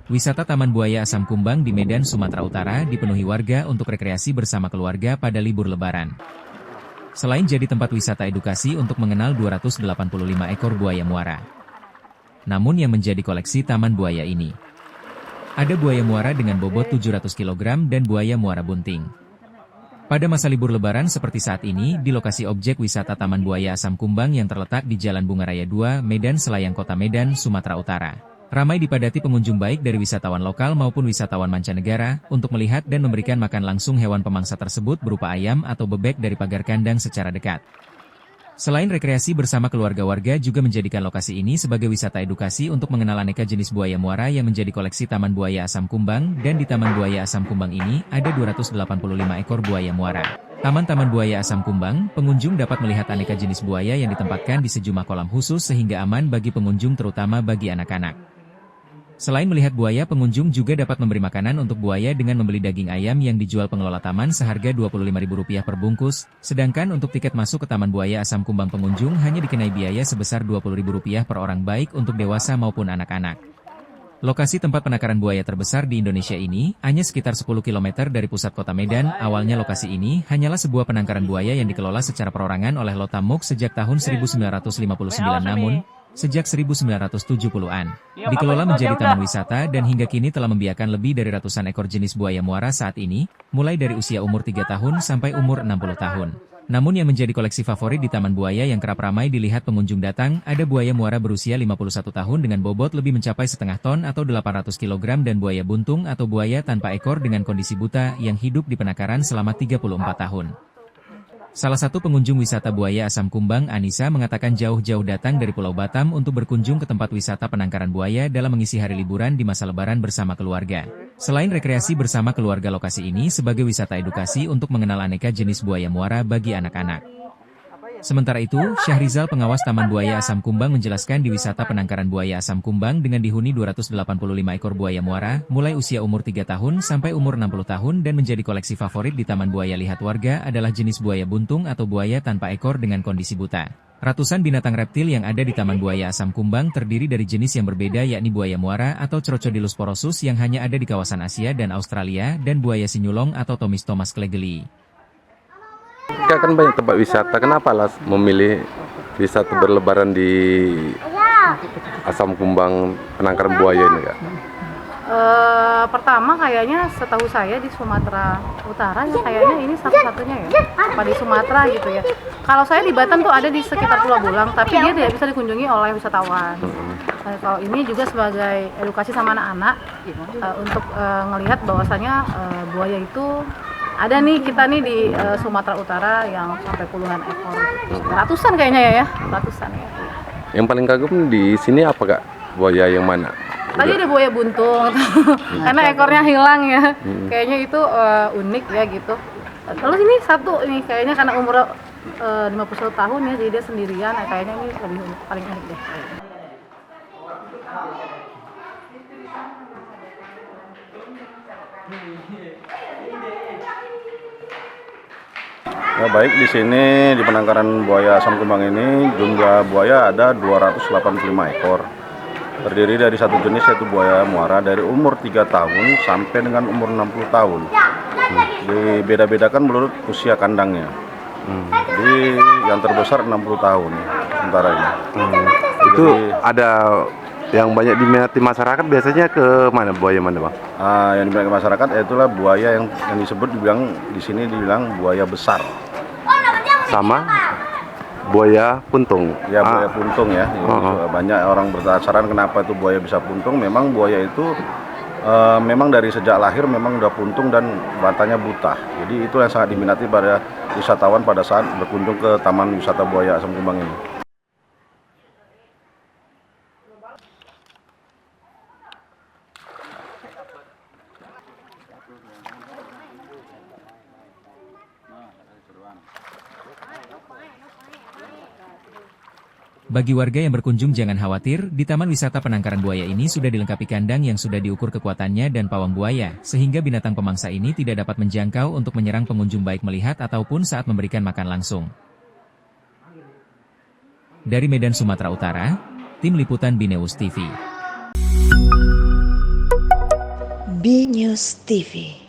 Wisata Taman Buaya Asam Kumbang di Medan, Sumatera Utara dipenuhi warga untuk rekreasi bersama keluarga pada libur Lebaran. Selain jadi tempat wisata edukasi untuk mengenal 285 ekor buaya muara. Namun yang menjadi koleksi taman buaya ini, ada buaya muara dengan bobot 700 kg dan buaya muara bunting. Pada masa libur Lebaran seperti saat ini, di lokasi objek wisata Taman Buaya Asam Kumbang yang terletak di Jalan Bunga Raya 2, Medan Selayang Kota Medan, Sumatera Utara, ramai dipadati pengunjung baik dari wisatawan lokal maupun wisatawan mancanegara untuk melihat dan memberikan makan langsung hewan pemangsa tersebut berupa ayam atau bebek dari pagar kandang secara dekat. Selain rekreasi bersama keluarga, warga juga menjadikan lokasi ini sebagai wisata edukasi untuk mengenal aneka jenis buaya muara yang menjadi koleksi Taman Buaya Asam Kumbang, dan di Taman Buaya Asam Kumbang ini ada 285 ekor buaya muara. Taman Buaya Asam Kumbang, pengunjung dapat melihat aneka jenis buaya yang ditempatkan di sejumlah kolam khusus sehingga aman bagi pengunjung terutama bagi anak-anak. Selain melihat buaya, pengunjung juga dapat memberi makanan untuk buaya dengan membeli daging ayam yang dijual pengelola taman seharga Rp25.000 per bungkus, sedangkan untuk tiket masuk ke Taman Buaya Asam Kumbang pengunjung hanya dikenai biaya sebesar Rp20.000 per orang baik untuk dewasa maupun anak-anak. Lokasi tempat penangkaran buaya terbesar di Indonesia ini, hanya sekitar 10 km dari pusat kota Medan. Awalnya lokasi ini hanyalah sebuah penangkaran buaya yang dikelola secara perorangan oleh Lotamuk sejak tahun 1959, namun sejak 1970-an, dikelola menjadi taman wisata dan hingga kini telah membiarkan lebih dari ratusan ekor jenis buaya muara saat ini, mulai dari usia umur 3 tahun sampai umur 60 tahun. Namun yang menjadi koleksi favorit di Taman Buaya yang kerap ramai dilihat pengunjung datang, ada buaya muara berusia 51 tahun dengan bobot lebih mencapai setengah ton atau 800 kg dan buaya buntung atau buaya tanpa ekor dengan kondisi buta yang hidup di penangkaran selama 34 tahun. Salah satu pengunjung wisata Buaya Asam Kumbang, Anissa, mengatakan jauh-jauh datang dari Pulau Batam untuk berkunjung ke tempat wisata penangkaran buaya dalam mengisi hari liburan di masa Lebaran bersama keluarga. Selain rekreasi bersama keluarga, lokasi ini sebagai wisata edukasi untuk mengenal aneka jenis buaya muara bagi anak-anak. Sementara itu, Syahrizal, pengawas Taman Buaya Asam Kumbang, menjelaskan di wisata penangkaran buaya Asam Kumbang dengan dihuni 285 ekor buaya muara, mulai usia umur 3 tahun sampai umur 60 tahun dan menjadi koleksi favorit di Taman Buaya lihat warga adalah jenis buaya buntung atau buaya tanpa ekor dengan kondisi buta. Ratusan binatang reptil yang ada di Taman Buaya Asam Kumbang terdiri dari jenis yang berbeda, yakni buaya muara atau Crocodilus porosus yang hanya ada di kawasan Asia dan Australia, dan buaya sinyulong atau Thomistomys clegeli. Kan banyak tempat wisata, kenapa lah memilih wisata berlebaran di Asam Kumbang penangkaran buaya ini, Kak? Pertama kayaknya setahu saya di Sumatera Utara ya, kayaknya ini satu-satunya ya, apa di Sumatera gitu ya. Kalau saya di Batam tuh ada di sekitar Pulau Bulang, tapi dia tidak bisa dikunjungi oleh wisatawan. Kalau ini juga sebagai edukasi sama anak-anak untuk ngelihat bahwasanya buaya itu ada nih, kita nih di Sumatera Utara yang sampai puluhan ekor, ratusan kayaknya ya, ratusan ya. Yang paling kagum di sini apa, Kak? Buaya yang mana? Tadi ada buaya buntung, karena ekornya hilang ya, kayaknya itu unik ya gitu. Terus ini satu ini kayaknya karena umur 51 tahun ya, jadi dia sendirian, kayaknya ini lebih unik, paling unik deh. Ya, baik, di sini di penangkaran buaya Asam Kumbang ini jumlah buaya ada 285 ekor. Terdiri dari satu jenis yaitu buaya muara dari umur 3 tahun sampai dengan umur 60 tahun. Dibeda-bedakan menurut usia kandangnya. Jadi yang terbesar 60 tahun sementara ini. Itu ada yang banyak diminati masyarakat, biasanya ke mana, buaya mana, Bang? Yang diminati masyarakat itulah buaya yang disebut di sini dibilang buaya besar. Sama buaya puntung. Ya, buaya puntung ya. Banyak orang berpenasaran kenapa itu buaya bisa puntung. Memang buaya itu memang dari sejak lahir memang udah puntung dan matanya buta. Jadi itu yang sangat diminati pada wisatawan pada saat berkunjung ke Taman Wisata Buaya Asam Kumbang ini. Bagi warga yang berkunjung jangan khawatir, di Taman Wisata Penangkaran Buaya ini sudah dilengkapi kandang yang sudah diukur kekuatannya dan pawang buaya, sehingga binatang pemangsa ini tidak dapat menjangkau untuk menyerang pengunjung baik melihat ataupun saat memberikan makan langsung. Dari Medan, Sumatera Utara, Tim Liputan BNews TV. B News TV.